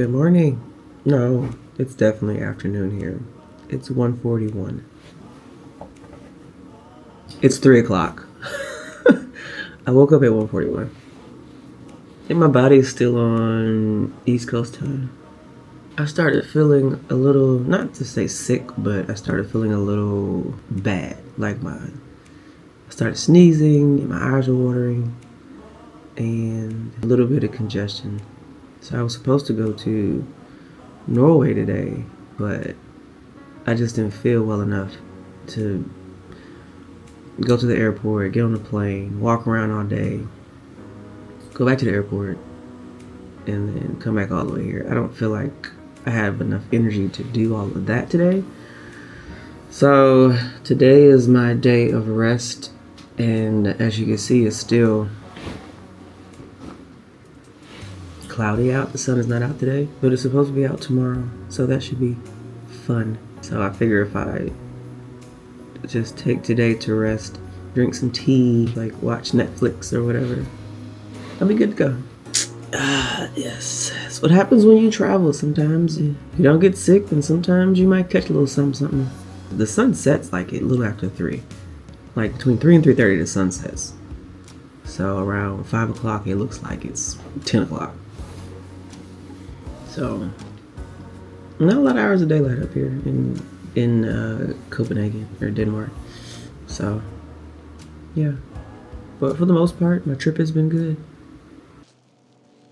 Good morning. No, it's definitely afternoon here. It's 1:41. It's 3 o'clock. I woke up at 1:41. I think my body is still on East Coast time. I started feeling a little, not to say sick, but I started feeling a little bad. I started sneezing and my eyes were watering and a little bit of congestion. So I was supposed to go to Norway today, but I just didn't feel well enough to go to the airport, get on the plane, walk around all day, go back to the airport, and then come back all the way here. I don't feel like I have enough energy to do all of that today. So today is my day of rest, and as you can see, it's still cloudy out. The sun is not out today, but it's supposed to be out tomorrow, so that should be fun. So I figure if I just take today to rest, drink some tea, like watch Netflix or whatever, I'll be good to go. Yes, that's what happens when you travel. Sometimes you don't get sick, and sometimes you might catch a little something. The sun sets like a little after 3, like between 3 and 3:30 the sun sets. So around 5 o'clock it looks like it's 10 o'clock. So not a lot of hours of daylight up here in Copenhagen or Denmark. So yeah, but for the most part my trip has been good.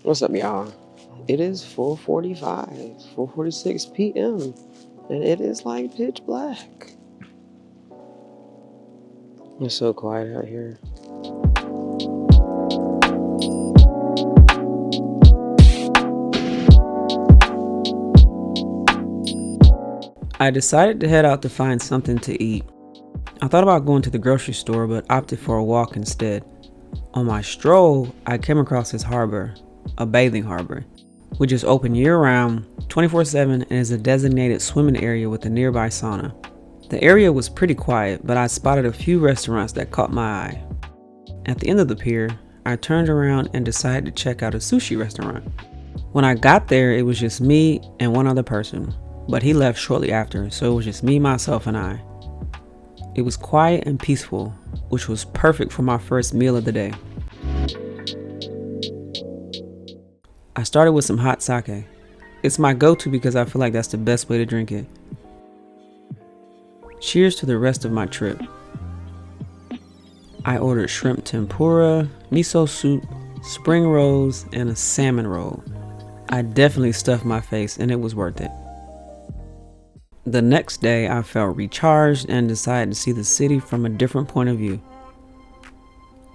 What's up, y'all? It is 4:46 p.m. and it is like pitch black. It's so quiet out here. I decided to head out to find something to eat. I thought about going to the grocery store, but opted for a walk instead. On my stroll, I came across this harbor, a bathing harbor, which is open year-round, 24/7, and is a designated swimming area with a nearby sauna. The area was pretty quiet, but I spotted a few restaurants that caught my eye. At the end of the pier, I turned around and decided to check out a sushi restaurant. When I got there, it was just me and one other person, but he left shortly after, so it was just me, myself, and I. It was quiet and peaceful, which was perfect for my first meal of the day. I started with some hot sake. It's my go-to because I feel like that's the best way to drink it. Cheers to the rest of my trip. I ordered shrimp tempura, miso soup, spring rolls, and a salmon roll. I definitely stuffed my face and it was worth it. The next day I felt recharged and decided to see the city from a different point of view.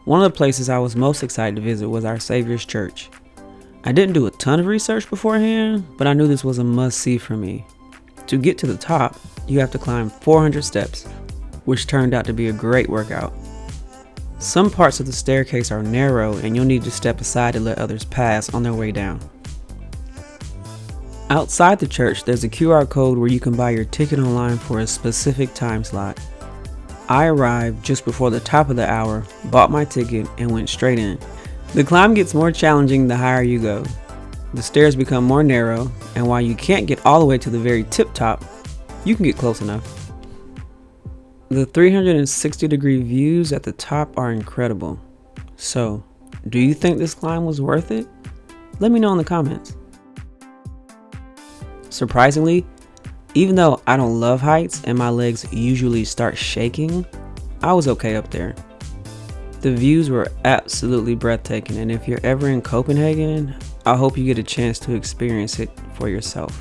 One of the places I was most excited to visit was our Saviour's church. I didn't do a ton of research beforehand, but I knew this was a must-see for me. To get to the top, you have to climb 400 steps, which turned out to be a great workout. Some parts of the staircase are narrow and you'll need to step aside to let others pass on their way down. Outside the church, there's a QR code where you can buy your ticket online for a specific time slot. I arrived just before the top of the hour, bought my ticket, and went straight in. The climb gets more challenging the higher you go. The stairs become more narrow, and while you can't get all the way to the very tip top, you can get close enough. The 360-degree views at the top are incredible. So, do you think this climb was worth it? Let me know in the comments. Surprisingly, even though I don't love heights and my legs usually start shaking, I was okay up there. The views were absolutely breathtaking, and if you're ever in Copenhagen, I hope you get a chance to experience it for yourself.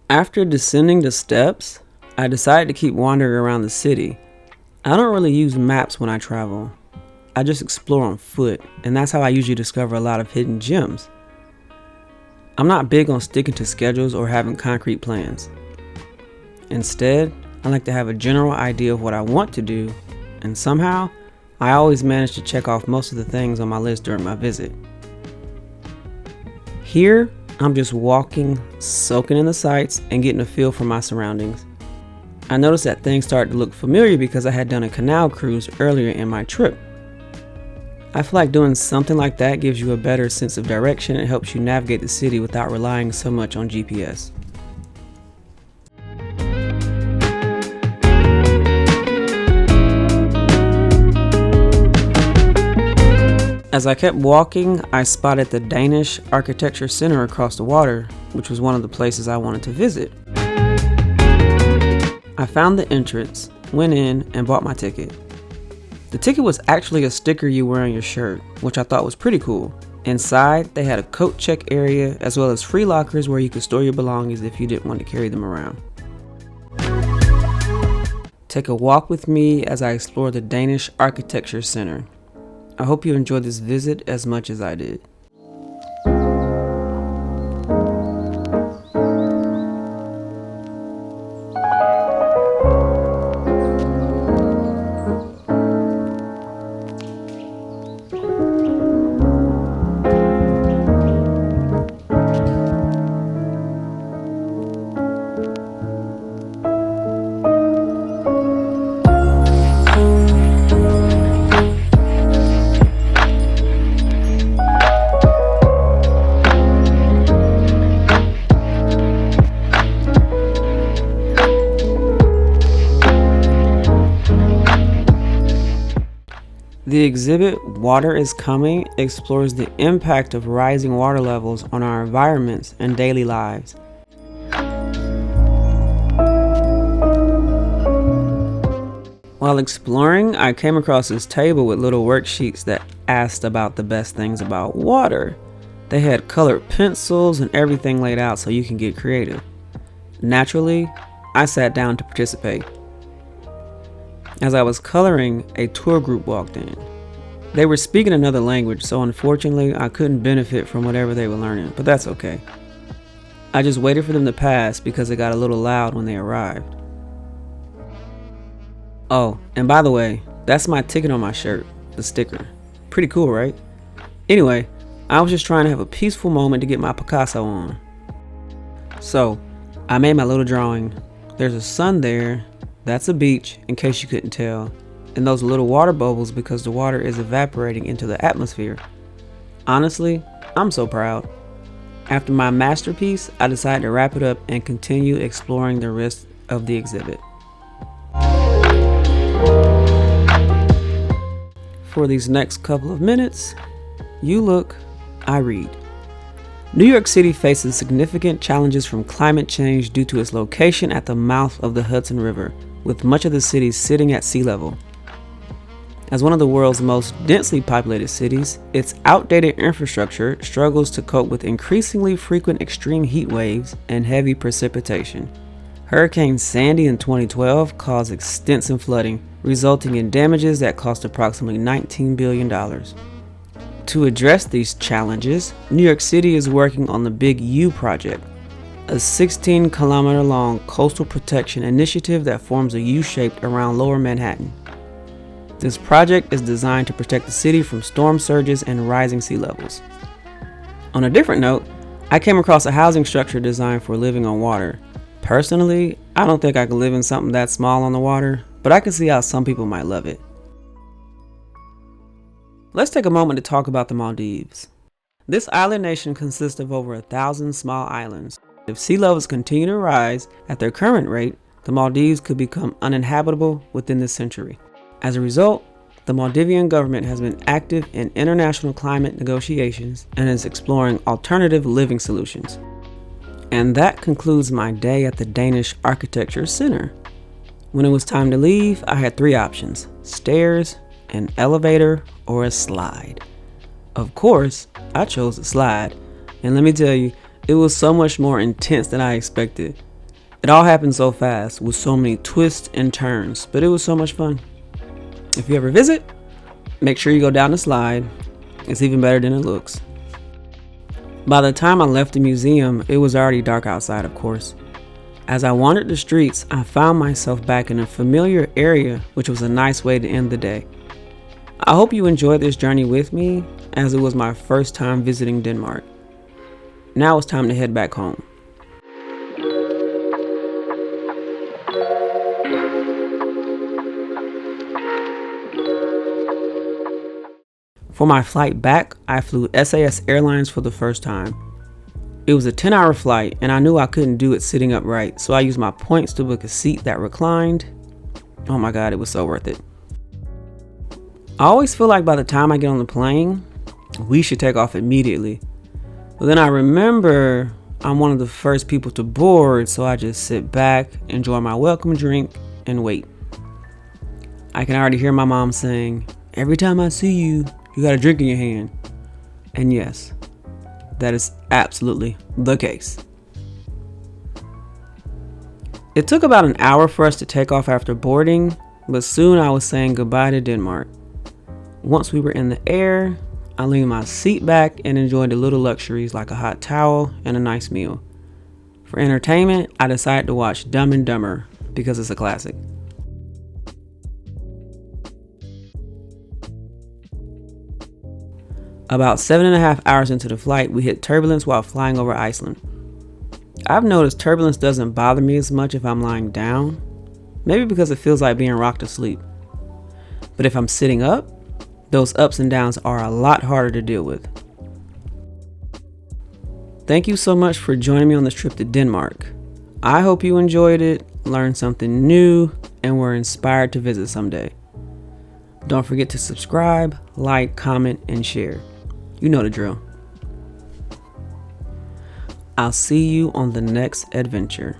After descending the steps, I decided to keep wandering around the city. I don't really use maps when I travel. I just explore on foot, and that's how I usually discover a lot of hidden gems. I'm not big on sticking to schedules or having concrete plans. Instead, I like to have a general idea of what I want to do, and somehow, I always manage to check off most of the things on my list during my visit. Here, I'm just walking, soaking in the sights, and getting a feel for my surroundings. I noticed that things started to look familiar because I had done a canal cruise earlier in my trip. I feel like doing something like that gives you a better sense of direction and helps you navigate the city without relying so much on GPS. As I kept walking, I spotted the Danish Architecture Center across the water, which was one of the places I wanted to visit. I found the entrance, went in, and bought my ticket. The ticket was actually a sticker you wear on your shirt, which I thought was pretty cool. Inside, they had a coat check area as well as free lockers where you could store your belongings if you didn't want to carry them around. Take a walk with me as I explore the Danish Architecture Center. I hope you enjoyed this visit as much as I did. The exhibit, Water is Coming, explores the impact of rising water levels on our environments and daily lives. While exploring, I came across this table with little worksheets that asked about the best things about water. They had colored pencils and everything laid out so you can get creative. Naturally, I sat down to participate. As I was coloring, a tour group walked in. They were speaking another language, so unfortunately I couldn't benefit from whatever they were learning, but that's okay. I just waited for them to pass because it got a little loud when they arrived. Oh, and by the way, that's my ticket on my shirt, the sticker. Pretty cool, right? Anyway, I was just trying to have a peaceful moment to get my Picasso on. So, I made my little drawing. There's a sun there. That's a beach, in case you couldn't tell, and those little water bubbles because the water is evaporating into the atmosphere. Honestly, I'm so proud. After my masterpiece, I decided to wrap it up and continue exploring the rest of the exhibit. For these next couple of minutes, you look, I read. New York City faces significant challenges from climate change due to its location at the mouth of the Hudson River, with much of the city sitting at sea level. As one of the world's most densely populated cities, its outdated infrastructure struggles to cope with increasingly frequent extreme heat waves and heavy precipitation. Hurricane Sandy in 2012 caused extensive flooding, resulting in damages that cost approximately $19 billion. To address these challenges, New York City is working on the Big U project, a 16-kilometer long coastal protection initiative that forms a U-shape around Lower Manhattan. This project is designed to protect the city from storm surges and rising sea levels. On a different note, I came across a housing structure designed for living on water. Personally, I don't think I could live in something that small on the water, but I can see how some people might love it. Let's take a moment to talk about the Maldives. This island nation consists of over 1,000 small islands. If sea levels continue to rise at their current rate, the Maldives could become uninhabitable within this century. As a result, the Maldivian government has been active in international climate negotiations and is exploring alternative living solutions. And that concludes my day at the Danish Architecture Center. When it was time to leave, I had 3 options: stairs, an elevator, or a slide. Of course, I chose the slide, and let me tell you, it was so much more intense than I expected. It all happened so fast with so many twists and turns, but it was so much fun. If you ever visit, make sure you go down the slide. It's even better than it looks. By the time I left the museum, it was already dark outside, of course. As I wandered the streets, I found myself back in a familiar area, which was a nice way to end the day. I hope you enjoyed this journey with me, as it was my first time visiting Denmark. Now it's time to head back home. For my flight back, I flew SAS Airlines for the first time. It was a 10-hour flight, and I knew I couldn't do it sitting upright, so I used my points to book a seat that reclined. Oh my God, it was so worth it. I always feel like by the time I get on the plane, we should take off immediately. But then I remember I'm one of the first people to board, so I just sit back, enjoy my welcome drink, and wait. I can already hear my mom saying, "Every time I see you, you got a drink in your hand." And yes, that is absolutely the case. It took about an hour for us to take off after boarding, but soon I was saying goodbye to Denmark. Once we were in the air, I leaned my seat back and enjoyed the little luxuries like a hot towel and a nice meal. For entertainment, I decided to watch Dumb and Dumber because it's a classic. About 7.5 hours into the flight, we hit turbulence while flying over Iceland. I've noticed turbulence doesn't bother me as much if I'm lying down, maybe because it feels like being rocked to sleep. But if I'm sitting up, those ups and downs are a lot harder to deal with. Thank you so much for joining me on this trip to Denmark. I hope you enjoyed it, learned something new, and were inspired to visit someday. Don't forget to subscribe, like, comment, and share. You know the drill. I'll see you on the next adventure.